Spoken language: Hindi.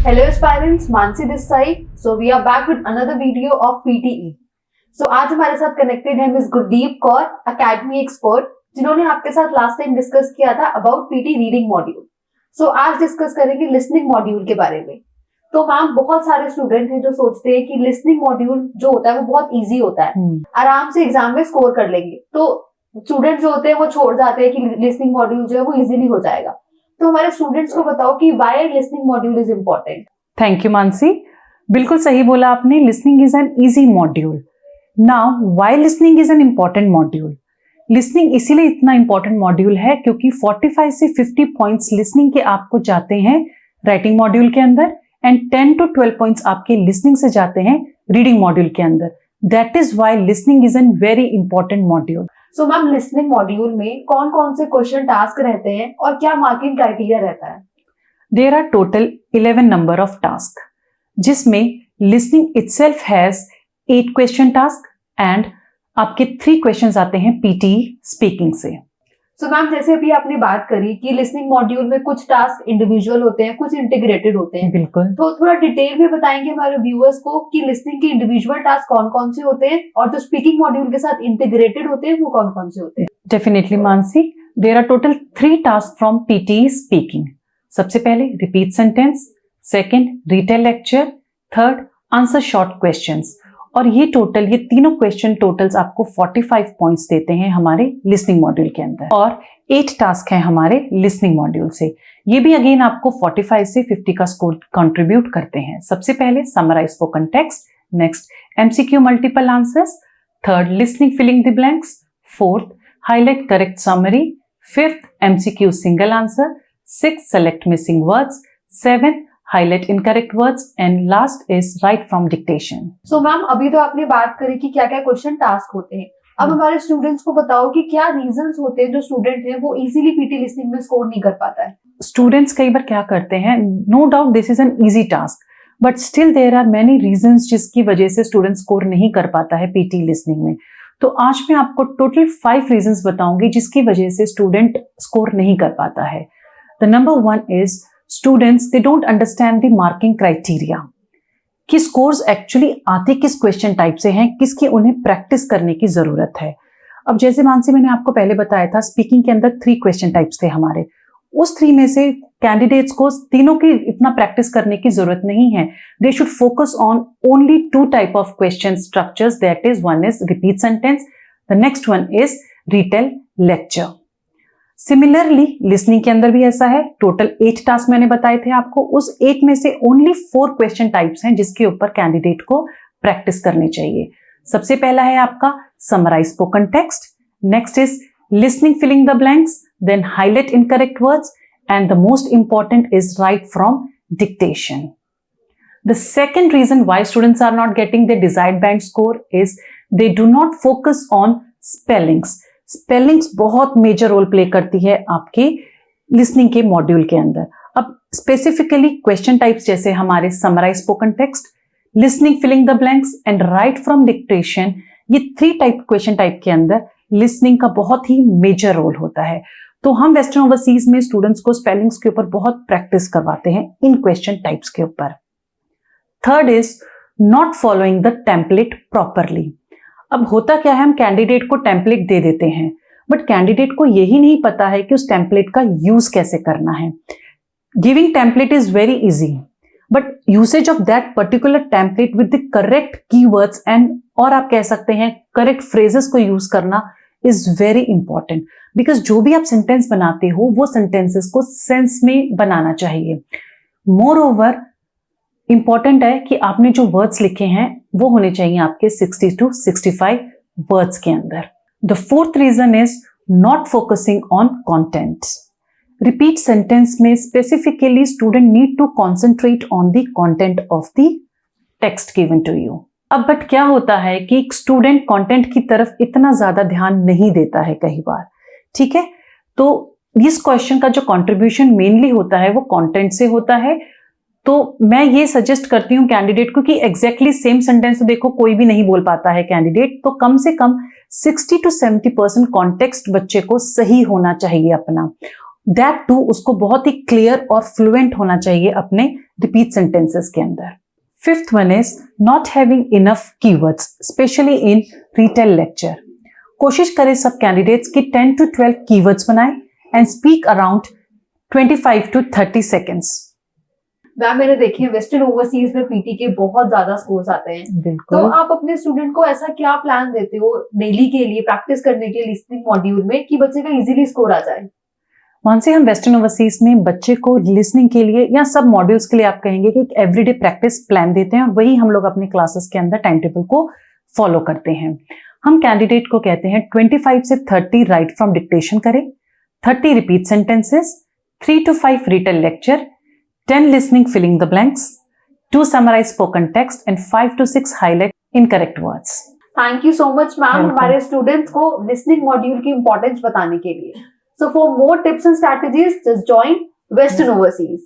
Hello aspirants, Mansi this side. So we are back with another video of PTE. So आज हमारे साथ कनेक्टेड है miss Gurdeep Kaur, academy expert, जिन्होंने आपके साथ लास्ट टाइम डिस्कस किया था अबाउट पीटी रीडिंग मॉड्यूल. सो आज डिस्कस करेंगे लिसनिंग मॉड्यूल के बारे में. तो मैम, बहुत सारे स्टूडेंट हैं जो सोचते हैं कि लिसनिंग मॉड्यूल जो होता है वो बहुत इजी होता है, आराम से एग्जाम में स्कोर कर लेंगे. तो स्टूडेंट जो होते हैं वो छोड़ जाते हैं कि लिसनिंग मॉड्यूल जो है वो इजीली हो जाएगा. तो हमारे स्टूडेंट्स को बताओ कि why listening module is important. Thank you Mansi, बिल्कुल सही बोला आपने. Listening is an easy module. Now why listening is an important module. Listening इसीलिए इतना इम्पोर्टेंट मॉड्यूल है क्योंकि 45 से 50 पॉइंट्स लिसनिंग के आपको जाते हैं राइटिंग मॉड्यूल के अंदर एंड 10 to 12 पॉइंट्स आपके लिसनिंग से जाते हैं रीडिंग मॉड्यूल के अंदर. That is why listening is an very important module. So ma'am, listening module में कौन कौन से क्वेश्चन टास्क रहते हैं और क्या मार्किंग क्राइटेरिया रहता है? There are total 11 number of task, जिसमें listening itself has 8 question task and आपके 3 क्वेश्चंस आते हैं पीटीई स्पीकिंग से. सो मैम, जैसे अभी आपने बात करी कि लिसनिंग मॉड्यूल में कुछ टास्क इंडिविजुअल होते हैं, कुछ इंटीग्रेटेड होते हैं. बिल्कुल. तो थोड़ा डिटेल में बताएंगे हमारे व्यूअर्स को कि लिसनिंग के इंडिविजुअल टास्क कौन कौन से होते हैं और जो स्पीकिंग मॉड्यूल के साथ इंटीग्रेटेड होते हैं वो कौन कौन से होते हैं? Definitely Mansi, there are total 3 task from PTE speaking. सबसे पहले repeat sentence, second retell lecture, third answer short questions. और ये तीनों क्वेश्चन टोटल्स आपको 45 पॉइंट्स देते हैं हमारे लिसनिंग मॉड्यूल के अंदर. और 8 टास्क हैं हमारे लिसनिंग मॉड्यूल से. ये भी अगेन आपको 45 से 50 का स्कोर कंट्रीब्यूट करते हैं. सबसे पहले summarise spoken text, next MCQ multiple answers, third listening filling the blanks, fourth highlight correct summary, fifth MCQ single answer, sixth select missing words, seventh highlight incorrect words and last is write from dictation. So ma'am, अभी तो आपने बात करी कि क्या क्या क्वेश्चन टास्क होते हैं. अब हमारे स्टूडेंट्स को बताओ कि क्या रीजंस होते हैं जो स्टूडेंट है वो इजीली पीटी लिसनिंग में स्कोर नहीं कर पाता है. स्टूडेंट्स कई बार क्या करते हैं, no doubt this is an easy task, but still there are many reasons जिसकी वजह से स्टूडेंट स्कोर नहीं कर पाता है पीटी लिसनिंग में. तो आज मैं आपको टोटल 5 रीजंस बताऊंगी जिसकी वजह से स्टूडेंट स्कोर नहीं कर पाता है. The number 1 is students they don't understand the marking criteria, कि स्कोर्स एक्चुअली आते किस क्वेश्चन टाइप से हैं, किसकी उन्हें प्रैक्टिस करने की जरूरत है. अब जैसे मानसी मैंने आपको पहले बताया था, स्पीकिंग के अंदर 3 क्वेश्चन टाइप्स थे हमारे. उस 3 में से कैंडिडेट्स को तीनों की इतना प्रैक्टिस करने की जरूरत नहीं है. They should focus on only 2 type of question structures, that is one is repeat sentence, the next one is retail lecture. Similarly listening के अंदर भी ऐसा है. टोटल 8 टास्क मैंने बताए थे आपको. उस 8 में से ओनली 4 क्वेश्चन टाइप्स हैं जिसके ऊपर कैंडिडेट को प्रैक्टिस करनी चाहिए. सबसे पहला है आपका summarise spoken text, next is listening filling the blanks, then highlight incorrect words and the most important is write from dictation. The second reason why students are not getting their desired band score is they do not focus on spellings. Spellings बहुत मेजर रोल प्ले करती है आपके लिसनिंग के मॉड्यूल के अंदर. अब स्पेसिफिकली क्वेश्चन टाइप्स जैसे हमारे summarise spoken text, listening filling the blanks and write from dictation, ये 3 टाइप क्वेश्चन टाइप के अंदर लिसनिंग का बहुत ही मेजर रोल होता है. तो हम वेस्टर्न ओवरसीज में स्टूडेंट्स को स्पेलिंग्स के ऊपर बहुत प्रैक्टिस करवाते हैं इन क्वेश्चन टाइप्स के ऊपर. Third is not following the template properly. अब होता क्या है, हम कैंडिडेट को टेम्पलेट दे देते हैं, बट कैंडिडेट को यही नहीं पता है कि उस टेम्पलेट का यूज कैसे करना है. Giving template is very easy, but usage of that particular template with the correct keywords and और आप कह सकते हैं करेक्ट फ्रेजेस को यूज करना इज वेरी इंपॉर्टेंट. बिकॉज जो भी आप सेंटेंस बनाते हो वो सेंटेंसेस को सेंस में बनाना चाहिए. मोर ओवर इंपॉर्टेंट है कि आपने जो वर्ड्स लिखे हैं वो होने चाहिए आपके 60 to 65 वर्ड्स के अंदर. The fourth reason is not focusing on content. Repeat sentence में specifically student need to concentrate on the content of the text given to you. अब बट क्या होता है कि एक स्टूडेंट कंटेंट की तरफ इतना ज्यादा ध्यान नहीं देता है कई बार. ठीक है, तो इस क्वेश्चन का जो कंट्रीब्यूशन मेनली होता है वो कंटेंट से होता है. तो मैं ये सजेस्ट करती हूँ कैंडिडेट को कि एग्जैक्टली सेम सेंटेंस तो देखो कोई भी नहीं बोल पाता है कैंडिडेट, तो कम से कम 60 to 70% कॉन्टेक्स्ट बच्चे को सही होना चाहिए अपना. दैट टू उसको बहुत ही क्लियर और फ्लुएंट होना चाहिए अपने रिपीट सेंटेंसेस के अंदर। Fifth one is not having enough keywords, specially in retail lecture. कोशिश करें सब कैंडिडेट्स की 10 to 12 कीवर्ड्स बनाएं and speak around 25 to 30 seconds. Ma'am मैंने देखे वेस्टर्न ओवरसीज में पीटी के बहुत ज्यादा स्कोर्स आते हैं, तो बिल्कुल। आप अपने स्टूडेंट को ऐसा क्या प्लान देते हो डेली के लिए प्रैक्टिस करने के लिए लिसनिंग मॉड्यूल में कि बच्चे का इजीली स्कोर आ जाए? मानसी, हम वेस्टर्न ओवरसीज में बच्चे को लिसनिंग के लिए या सब मॉड्यूल्स के लिए आप कहेंगे कि एक एवरीडे प्रैक्टिस प्लान देते हैं और वही हम लोग अपने क्लासेस के अंदर टाइम टेबल को फॉलो करते हैं। हम कैंडिडेट को कहते हैं 25 से 30 राइट फ्रॉम डिक्टेशन करें, 30 repeat sentences, 3 to 5 retail lecture, 10 listening filling the blanks, 2 summarize spoken text and 5 to 6 highlight incorrect words. Thank you so much ma'am Welcome. हमारे स्टूडेंट्स को लिसनिंग मॉड्यूल की इंपॉर्टेंस बताने के लिए। So for more tips and strategies just join western overseas.